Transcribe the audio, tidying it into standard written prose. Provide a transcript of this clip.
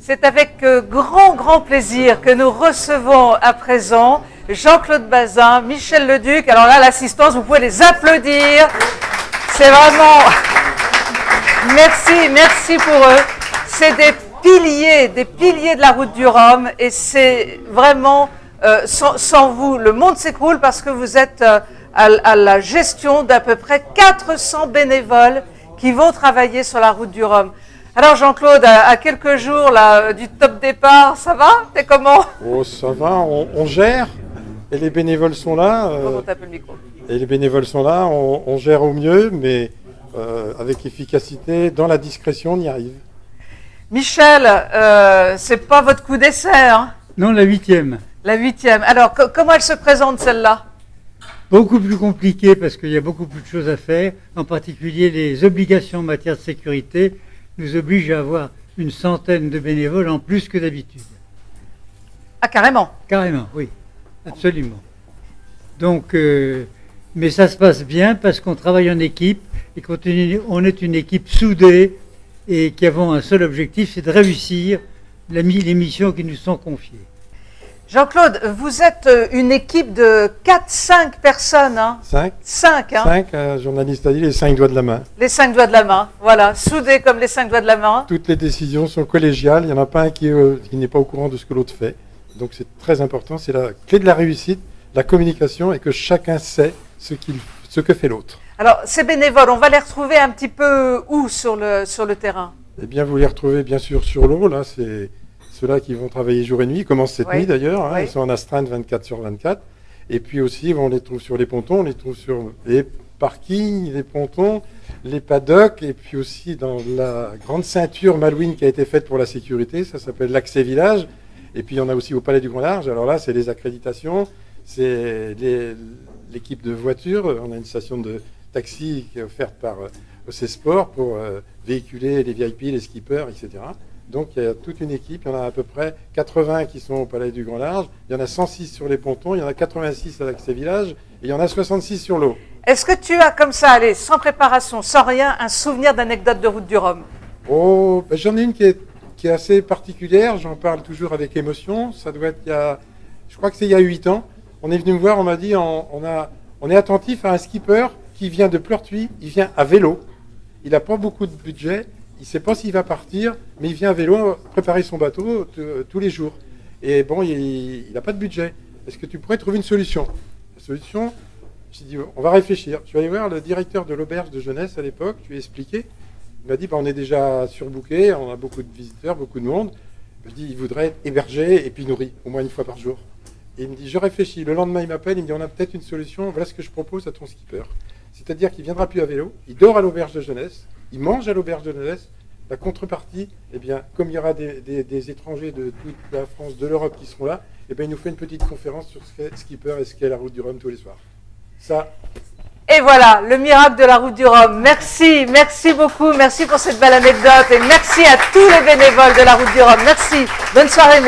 C'est avec grand plaisir que nous recevons à présent Jean-Claude Bazin, Michel Leduc. Alors là, l'assistance, vous pouvez les applaudir. C'est vraiment... Merci pour eux. C'est des piliers de la route du Rhum. Et c'est vraiment, sans vous, le monde s'écroule parce que vous êtes à la gestion d'à peu près 400 bénévoles qui vont travailler sur la route du Rhum. Alors Jean-Claude, à quelques jours là, du top départ, ça va? T'es comment? Oh, ça va, on gère. Et les bénévoles sont là. Comment t'appelles le micro? Et les bénévoles sont là, on gère au mieux, mais avec efficacité, dans la discrétion, on y arrive. Michel, c'est pas votre coup d'essai, hein? Non, la 8e. La 8e. Alors, comment elle se présente celle-là? Beaucoup plus compliquée parce qu'il y a beaucoup plus de choses à faire. En particulier, les obligations en matière de sécurité nous obligent à avoir une centaine de bénévoles en plus que d'habitude. Ah, carrément? Carrément, oui. Absolument. Donc, mais ça se passe bien parce qu'on travaille en équipe et qu'on est une équipe soudée et qui avons un seul objectif, c'est de réussir les missions qui nous sont confiées. Jean-Claude, vous êtes une équipe de 4-5 personnes. Hein? 5 5, hein? 5, un journaliste a dit les 5 doigts de la main. Les 5 doigts de la main, voilà, soudés comme les 5 doigts de la main. Toutes les décisions sont collégiales, il n'y en a pas un qui n'est pas au courant de ce que l'autre fait. Donc c'est très important, c'est la clé de la réussite, la communication et que chacun sait ce que fait l'autre. Alors ces bénévoles, on va les retrouver un petit peu où sur le terrain? Eh bien vous les retrouvez bien sûr sur l'eau, là c'est ceux-là qui vont travailler jour et nuit, ils commencent cette nuit d'ailleurs, hein, ils sont en astreinte 24/24. Et puis aussi on les trouve sur les pontons, on les trouve sur les parkings, les pontons, les paddocks, et puis aussi dans la grande ceinture Malouine qui a été faite pour la sécurité, ça s'appelle l'accès village. Et puis on a aussi au Palais du Grand Large, alors là c'est les accréditations, c'est l'équipe de voitures, on a une station de taxi qui est offerte par OC Sport pour véhiculer les VIP, les skippers, etc. Donc il y a toute une équipe, il y en a à peu près 80 qui sont au Palais du Grand Large, il y en a 106 sur les pontons, il y en a 86 à l'accès village, et il y en a 66 sur l'eau. Est-ce que tu as comme ça, allez, sans préparation, sans rien, un souvenir d'anecdote de route du Rhum? Oh, ben j'en ai une qui est assez particulière, j'en parle toujours avec émotion, ça doit être je crois que c'est il y a 8 ans, on est venu me voir, on m'a dit, on est attentif à un skipper qui vient de Pleurtuis, il vient à vélo, il n'a pas beaucoup de budget, il ne sait pas s'il va partir, mais il vient à vélo préparer son bateau tous les jours. Et bon, il n'a pas de budget. Est-ce que tu pourrais trouver une solution? La solution, j'ai dit, on va réfléchir. Je suis allé voir le directeur de l'auberge de jeunesse à l'époque, je lui ai expliqué. Il m'a dit, on est déjà surbooké, on a beaucoup de visiteurs, beaucoup de monde. Je lui ai dit, il voudrait être hébergé et puis nourri, au moins une fois par jour. Et il me dit, je réfléchis. Le lendemain, il m'appelle, il me dit, on a peut-être une solution, voilà ce que je propose à ton skipper. C'est-à-dire qu'il ne viendra plus à vélo, il dort à l'auberge de jeunesse, il mange à l'auberge de jeunesse. La contrepartie, eh bien, comme il y aura des étrangers de toute la France, de l'Europe qui seront là, eh bien, il nous fait une petite conférence sur ce qu'est skipper et ce qu'est la route du Rhum tous les soirs. Ça. Et voilà, le miracle de la route du Rhum. Merci beaucoup, merci pour cette belle anecdote et merci à tous les bénévoles de la route du Rhum. Merci, bonne soirée.